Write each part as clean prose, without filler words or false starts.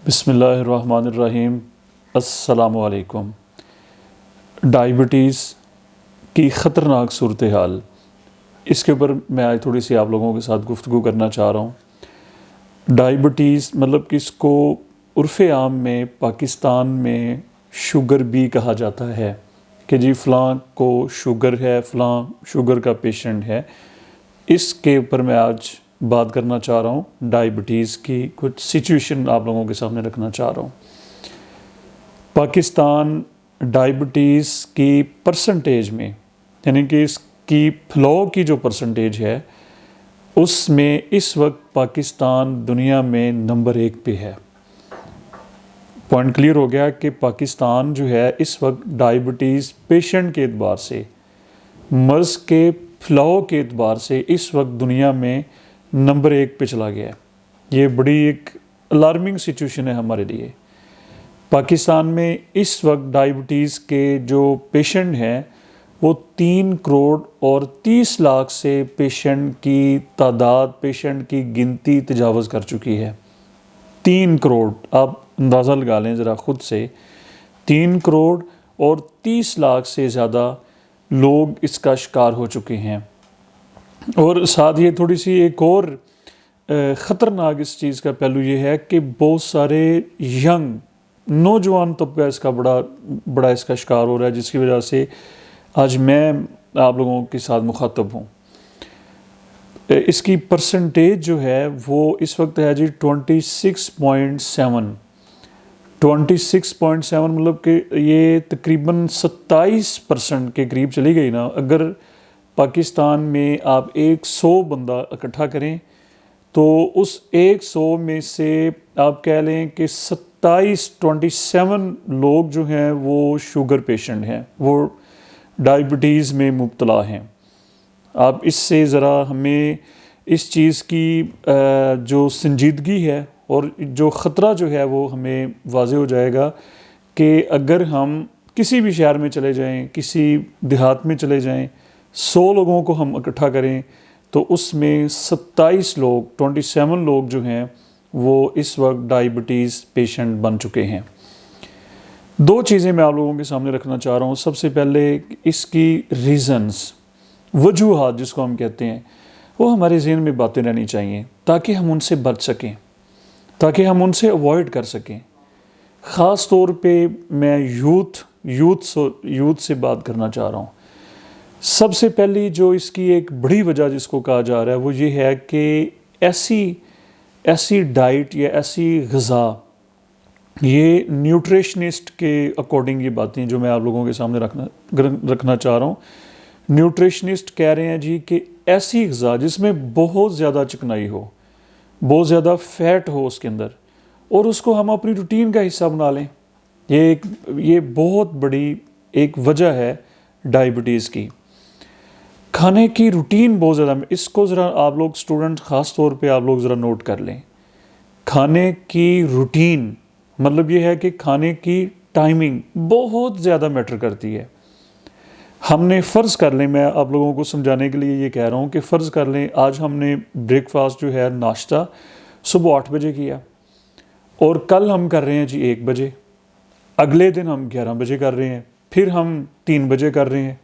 بسم اللہ الرحمن الرحیم۔ السلام علیکم۔ ڈائبٹیز کی خطرناک صورتحال، اس کے اوپر میں آج تھوڑی سی آپ لوگوں کے ساتھ گفتگو کرنا چاہ رہا ہوں۔ ڈائبٹیز مطلب کہ اس کو عرف عام میں پاکستان میں شوگر بھی کہا جاتا ہے کہ جی فلاں کو شوگر ہے، فلاں شوگر کا پیشنٹ ہے۔ اس کے اوپر میں آج بات کرنا چاہ رہا ہوں، ڈائبٹیز کی کچھ سچویشن آپ لوگوں کے سامنے رکھنا چاہ رہا ہوں۔ پاکستان ڈائبٹیز کی پرسنٹیج میں، یعنی کہ اس کی پھیلاؤ کی جو پرسنٹیج ہے، اس میں اس وقت پاکستان دنیا میں نمبر 1 پہ ہے۔ پوائنٹ کلیئر ہو گیا کہ پاکستان جو ہے اس وقت ڈائبٹیز پیشنٹ کے اعتبار سے، مرض کے پھیلاؤ کے اعتبار سے اس وقت دنیا میں نمبر 1 پہ چلا گیا ہے۔ یہ بڑی ایک الارمنگ سچویشن ہے ہمارے لیے۔ پاکستان میں اس وقت ڈائبٹیز کے جو پیشنٹ ہیں وہ 3 کروڑ اور 30 لاکھ سے پیشنٹ کی تعداد، پیشنٹ کی گنتی تجاوز کر چکی ہے۔ 3 کروڑ، آپ اندازہ لگا لیں ذرا خود سے، 3 کروڑ اور 30 لاکھ سے زیادہ لوگ اس کا شکار ہو چکے ہیں۔ اور ساتھ یہ تھوڑی سی ایک اور خطرناک اس چیز کا پہلو یہ ہے کہ بہت سارے ینگ نوجوان طبقہ اس کا بڑا اس کا شکار ہو رہا ہے، جس کی وجہ سے آج میں آپ لوگوں کے ساتھ مخاطب ہوں۔ اس کی پرسنٹیج جو ہے وہ اس وقت ہے جی 26.7 مطلب کہ یہ تقریباً 27% کے قریب چلی گئی نا۔ اگر پاکستان میں آپ 100 بندہ اکٹھا کریں تو اس 100 میں سے آپ کہہ لیں کہ 27 لوگ جو ہیں وہ شوگر پیشنٹ ہیں، وہ ڈائبٹیز میں مبتلا ہیں۔ آپ اس سے ذرا ہمیں اس چیز کی جو سنجیدگی ہے اور جو خطرہ جو ہے وہ ہمیں واضح ہو جائے گا کہ اگر ہم کسی بھی شہر میں چلے جائیں، کسی دیہات میں چلے جائیں، 100 لوگوں کو ہم اکٹھا کریں تو اس میں 27 لوگ جو ہیں وہ اس وقت ڈائبٹیز پیشنٹ بن چکے ہیں۔ 2 چیزیں میں آپ لوگوں کے سامنے رکھنا چاہ رہا ہوں۔ سب سے پہلے اس کی ریزنز، وجوہات جس کو ہم کہتے ہیں، وہ ہمارے ذہن میں باتیں رہنی چاہیے تاکہ ہم ان سے بچ سکیں، تاکہ ہم ان سے اوائڈ کر سکیں۔ خاص طور پہ میں یوتھ سے بات کرنا چاہ رہا ہوں۔ سب سے پہلی جو اس کی ایک بڑی وجہ جس کو کہا جا رہا ہے وہ یہ ہے کہ ایسی ڈائٹ یا ایسی غذا، یہ نیوٹریشنسٹ کے اکارڈنگ یہ باتیں جو میں آپ لوگوں کے سامنے رکھنا چاہ رہا ہوں۔ نیوٹریشنسٹ کہہ رہے ہیں جی کہ ایسی غذا جس میں بہت زیادہ چکنائی ہو، بہت زیادہ فیٹ ہو اس کے اندر، اور اس کو ہم اپنی روٹین کا حصہ بنا لیں، یہ بہت بڑی ایک وجہ ہے ڈائبٹیز کی۔ کھانے کی روٹین بہت زیادہ، اس کو ذرا آپ لوگ اسٹوڈنٹ خاص طور پہ آپ لوگ ذرا نوٹ کر لیں۔ کھانے کی روٹین مطلب یہ ہے کہ کھانے کی ٹائمنگ بہت زیادہ میٹر کرتی ہے۔ ہم نے فرض کر لیں، میں آپ لوگوں کو سمجھانے کے لیے یہ کہہ رہا ہوں کہ فرض کر لیں آج ہم نے بریک فاسٹ جو ہے ناشتہ صبح 8 بجے کیا، اور کل ہم کر رہے ہیں جی 1 بجے، اگلے دن ہم 11 بجے کر رہے ہیں، پھر ہم 3 بجے کر رہے ہیں۔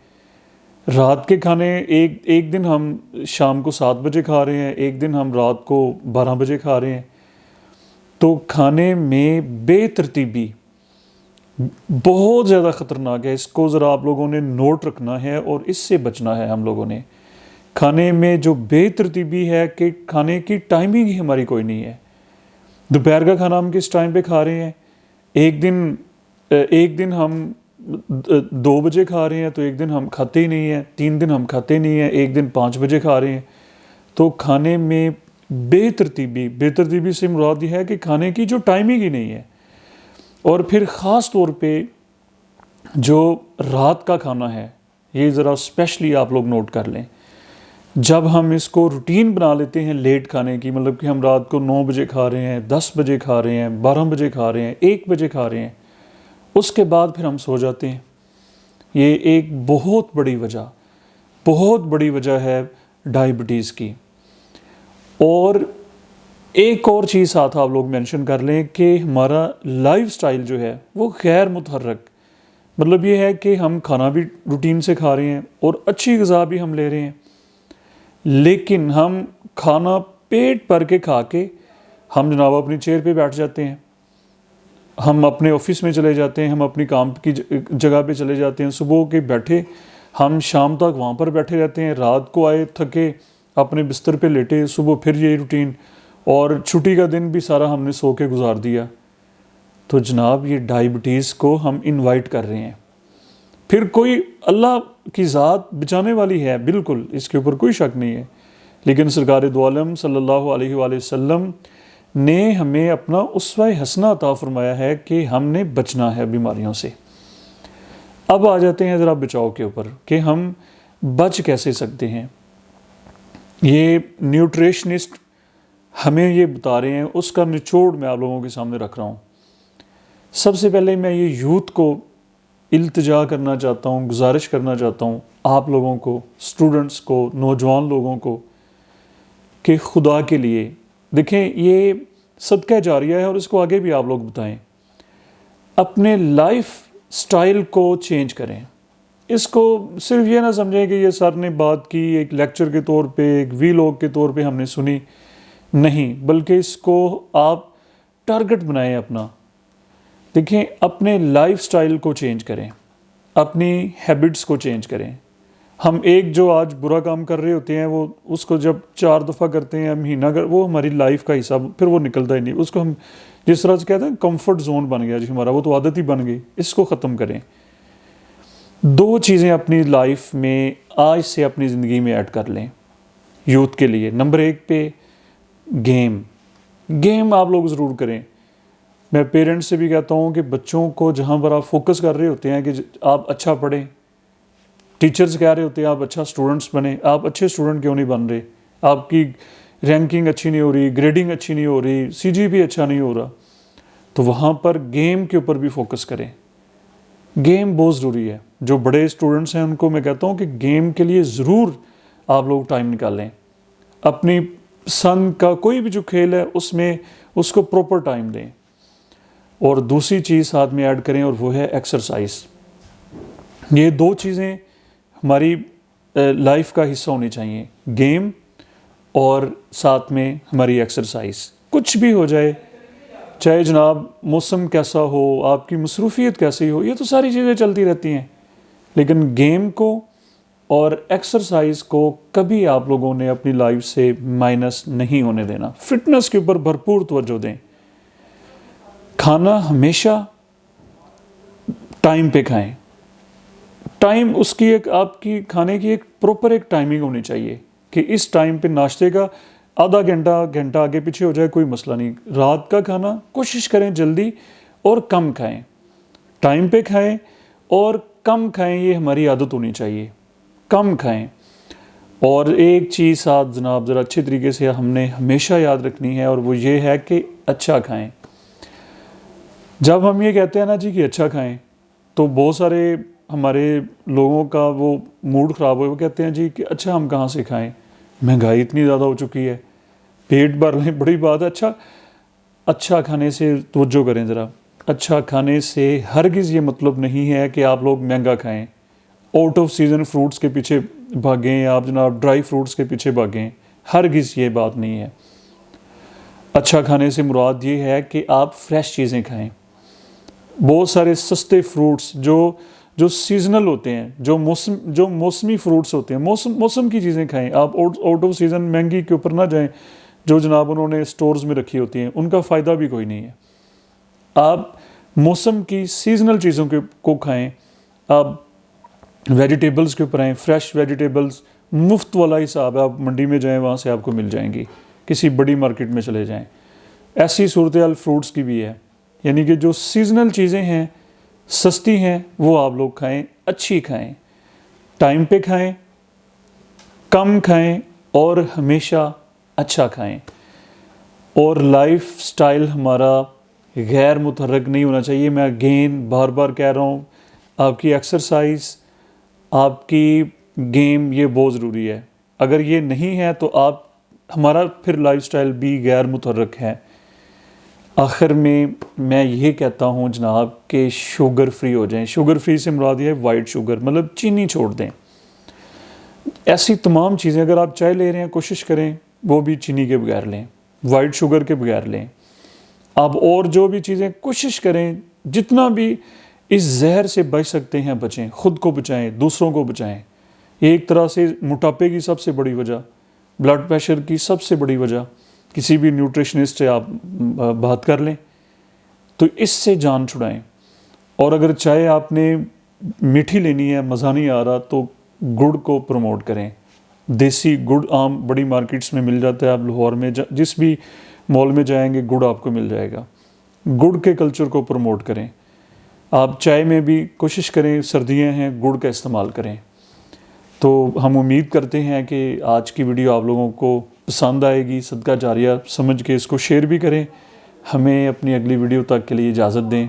رات کے کھانے ایک دن ہم شام کو 7 بجے کھا رہے ہیں، ایک دن ہم رات کو 12 بجے کھا رہے ہیں۔ تو کھانے میں بے ترتیبی بہت زیادہ خطرناک ہے۔ اس کو ذرا آپ لوگوں نے نوٹ رکھنا ہے اور اس سے بچنا ہے ہم لوگوں نے۔ کھانے میں جو بے ترتیبی ہے کہ کھانے کی ٹائمنگ ہی ہماری کوئی نہیں ہے۔ دوپہر کا کھانا ہم کس ٹائم پہ کھا رہے ہیں؟ ایک دن ہم 2 بجے کھا رہے ہیں تو ایک دن ہم کھاتے ہی نہیں ہیں، 3 دن ہم کھاتے نہیں ہیں، ایک دن 5 بجے کھا رہے ہیں۔ تو کھانے میں بے ترتیبی سے مراد یہ ہے کہ کھانے کی جو ٹائمنگ ہی نہیں ہے۔ اور پھر خاص طور پہ جو رات کا کھانا ہے، یہ ذرا اسپیشلی آپ لوگ نوٹ کر لیں۔ جب ہم اس کو روٹین بنا لیتے ہیں لیٹ کھانے کی، مطلب کہ ہم رات کو 9 بجے کھا رہے ہیں، 10 بجے کھا رہے ہیں، 12 بجے کھا رہے ہیں، 1 بجے کھا رہے ہیں، اس کے بعد پھر ہم سو جاتے ہیں۔ یہ ایک بہت بڑی وجہ ہے ڈائبٹیز کی۔ اور ایک اور چیز ساتھ آپ لوگ مینشن کر لیں کہ ہمارا لائف سٹائل جو ہے وہ غیر متحرک، مطلب یہ ہے کہ ہم کھانا بھی روٹین سے کھا رہے ہیں اور اچھی غذا بھی ہم لے رہے ہیں، لیکن ہم کھانا پیٹ بھر کے کھا کے ہم جناب اپنی چیئر پہ بیٹھ جاتے ہیں، ہم اپنے آفس میں چلے جاتے ہیں، ہم اپنی کام کی جگہ پہ چلے جاتے ہیں، صبح کے بیٹھے ہم شام تک وہاں پر بیٹھے رہتے ہیں، رات کو آئے تھکے اپنے بستر پہ لیٹے، صبح پھر یہی روٹین، اور چھٹی کا دن بھی سارا ہم نے سو کے گزار دیا۔ تو جناب یہ ڈائبٹیز کو ہم انوائٹ کر رہے ہیں۔ پھر کوئی اللہ کی ذات بچانے والی ہے، بالکل اس کے اوپر کوئی شک نہیں ہے، لیکن سرکار دو عالم صلی اللہ علیہ وآلہ وسلم نے ہمیں اپنا اسوہ حسنہ عطا فرمایا ہے کہ ہم نے بچنا ہے بیماریوں سے۔ اب آ جاتے ہیں ذرا بچاؤ کے اوپر کہ ہم بچ کیسے سکتے ہیں۔ یہ نیوٹریشنسٹ ہمیں یہ بتا رہے ہیں، اس کا نچوڑ میں آپ لوگوں کے سامنے رکھ رہا ہوں۔ سب سے پہلے میں یہ یوتھ کو التجا کرنا چاہتا ہوں، گزارش کرنا چاہتا ہوں آپ لوگوں کو، اسٹوڈنٹس کو، نوجوان لوگوں کو، کہ خدا کے لیے دیکھیں یہ صدقہ جاریہ ہے اور اس کو آگے بھی آپ لوگ بتائیں، اپنے لائف سٹائل کو چینج کریں۔ اس کو صرف یہ نہ سمجھیں کہ یہ سر نے بات کی ایک لیکچر کے طور پہ، ایک ویلاگ کے طور پہ ہم نے سنی، نہیں، بلکہ اس کو آپ ٹارگٹ بنائیں اپنا۔ دیکھیں اپنے لائف سٹائل کو چینج کریں، اپنی ہیبٹس کو چینج کریں۔ ہم ایک جو آج برا کام کر رہے ہوتے ہیں وہ اس کو جب 4 دفعہ کرتے ہیں، مہینہ وہ ہماری لائف کا حصہ، پھر وہ نکلتا ہی نہیں، اس کو ہم جس طرح سے کہتے ہیں کمفرٹ زون بن گیا جی ہمارا، وہ تو عادت ہی بن گئی، اس کو ختم کریں۔ 2 چیزیں اپنی لائف میں آج سے اپنی زندگی میں ایڈ کر لیں یوتھ کے لیے۔ نمبر 1 پہ گیم آپ لوگ ضرور کریں۔ میں پیرنٹس سے بھی کہتا ہوں کہ بچوں کو جہاں پر آپ فوکس کر رہے ہوتے ہیں کہ آپ اچھا پڑھیں، ٹیچرز کہہ رہے ہوتے ہیں آپ اچھا اسٹوڈنٹس بنیں، آپ اچھے اسٹوڈنٹ کیوں نہیں بن رہے؟ آپ کی رینکنگ اچھی نہیں ہو رہی، گریڈنگ اچھی نہیں ہو رہی، سی جی بھی اچھا نہیں ہو رہا، تو وہاں پر گیم کے اوپر بھی فوکس کریں۔ گیم بہت ضروری ہے۔ جو بڑے اسٹوڈنٹس ہیں ان کو میں کہتا ہوں کہ گیم کے لیے ضرور آپ لوگ ٹائم نکالیں، اپنی پسند کا کوئی بھی جو کھیل ہے اس میں اس کو پراپر ٹائم دیں۔ اور دوسری چیز ساتھ میں ایڈ کریں اور وہ ہے ایکسرسائز۔ یہ 2 چیزیں ہماری لائف کا حصہ ہونی چاہیے، گیم اور ساتھ میں ہماری ایکسرسائز۔ کچھ بھی ہو جائے، چاہے جناب موسم کیسا ہو، آپ کی مصروفیت کیسی ہو، یہ تو ساری چیزیں چلتی رہتی ہیں، لیکن گیم کو اور ایکسرسائز کو کبھی آپ لوگوں نے اپنی لائف سے مائنس نہیں ہونے دینا۔ فٹنس کے اوپر بھرپور توجہ دیں۔ کھانا ہمیشہ ٹائم پہ کھائیں، ٹائم اس کی ایک آپ کی کھانے کی ایک پراپر ایک ٹائمنگ ہونی چاہیے کہ اس ٹائم پہ ناشتے کا آدھا گھنٹہ آگے پیچھے ہو جائے کوئی مسئلہ نہیں۔ رات کا کھانا کوشش کریں جلدی اور کم کھائیں، ٹائم پہ کھائیں اور کم کھائیں، یہ ہماری عادت ہونی چاہیے، کم کھائیں۔ اور ایک چیز ساتھ جناب ذرا اچھے طریقے سے ہم نے ہمیشہ یاد رکھنی ہے، اور وہ یہ ہے کہ اچھا کھائیں۔ جب ہم یہ کہتے ہیں نا جی کہ اچھا کھائیں، تو بہت سارے ہمارے لوگوں کا وہ موڈ خراب ہوئے، وہ کہتے ہیں جی کہ اچھا ہم کہاں سے کھائیں، مہنگائی اتنی زیادہ ہو چکی ہے، پیٹ بھر لیں بڑی بات ہے۔ اچھا کھانے سے توجہ کریں ذرا۔ اچھا کھانے سے ہرگز یہ مطلب نہیں ہے کہ آپ لوگ مہنگا کھائیں، آؤٹ آف سیزن فروٹس کے پیچھے بھاگیں، آپ جناب ڈرائی فروٹس کے پیچھے بھاگیں، ہرگز یہ بات نہیں ہے۔ اچھا کھانے سے مراد یہ ہے کہ آپ فریش چیزیں کھائیں۔ بہت سارے سستے فروٹس جو سیزنل ہوتے ہیں، جو موسمی فروٹس ہوتے ہیں، موسم کی چیزیں کھائیں۔ آپ آؤٹ آف سیزن مہنگی کے اوپر نہ جائیں، جو جناب انہوں نے سٹورز میں رکھی ہوتی ہیں، ان کا فائدہ بھی کوئی نہیں ہے۔ آپ موسم کی سیزنل چیزوں کو کھائیں۔ آپ ویجیٹیبلز کے اوپر آئیں، فریش ویجیٹیبلز مفت والا حساب ہے، آپ منڈی میں جائیں وہاں سے آپ کو مل جائیں گی، کسی بڑی مارکیٹ میں چلے جائیں۔ ایسی صورتحال فروٹس کی بھی ہے، یعنی کہ جو سیزنل چیزیں ہیں، سستی ہیں، وہ آپ لوگ کھائیں، اچھی کھائیں، ٹائم پہ کھائیں، کم کھائیں اور ہمیشہ اچھا کھائیں۔ اور لائف سٹائل ہمارا غیر متحرک نہیں ہونا چاہیے۔ میں اگین بار بار کہہ رہا ہوں، آپ کی ایکسرسائز، آپ کی گیم، یہ بہت ضروری ہے۔ اگر یہ نہیں ہے تو آپ ہمارا پھر لائف سٹائل بھی غیر متحرک ہے۔ آخر میں یہ کہتا ہوں جناب کہ شوگر فری ہو جائیں۔ شوگر فری سے مراد یہ ہے وائٹ شوگر، مطلب چینی چھوڑ دیں۔ ایسی تمام چیزیں، اگر آپ چائے لے رہے ہیں کوشش کریں وہ بھی چینی کے بغیر لیں، وائٹ شوگر کے بغیر لیں۔ آپ اور جو بھی چیزیں کوشش کریں جتنا بھی اس زہر سے بچ سکتے ہیں بچیں، خود کو بچائیں، دوسروں کو بچائیں۔ یہ ایک طرح سے موٹاپے کی سب سے بڑی وجہ، بلڈ پریشر کی سب سے بڑی وجہ، کسی بھی نیوٹریشنسٹ سے آپ بات کر لیں تو اس سے جان چھڑائیں۔ اور اگر چائے آپ نے میٹھی لینی ہے، مزہ نہیں آ رہا، تو گڑ کو پروموٹ کریں۔ دیسی گڑ عام بڑی مارکیٹس میں مل جاتا ہے، آپ لاہور میں جس بھی مال میں جائیں گے گڑ آپ کو مل جائے گا۔ گڑ کے کلچر کو پروموٹ کریں۔ آپ چائے میں بھی کوشش کریں، سردیاں ہیں، گڑ کا استعمال کریں۔ تو ہم امید کرتے ہیں کہ آج کی ویڈیو آپ لوگوں کو پسند آئے گی، صدقہ جاریہ سمجھ کے اس کو شیئر بھی کریں۔ ہمیں اپنی اگلی ویڈیو تک کے لیے اجازت دیں۔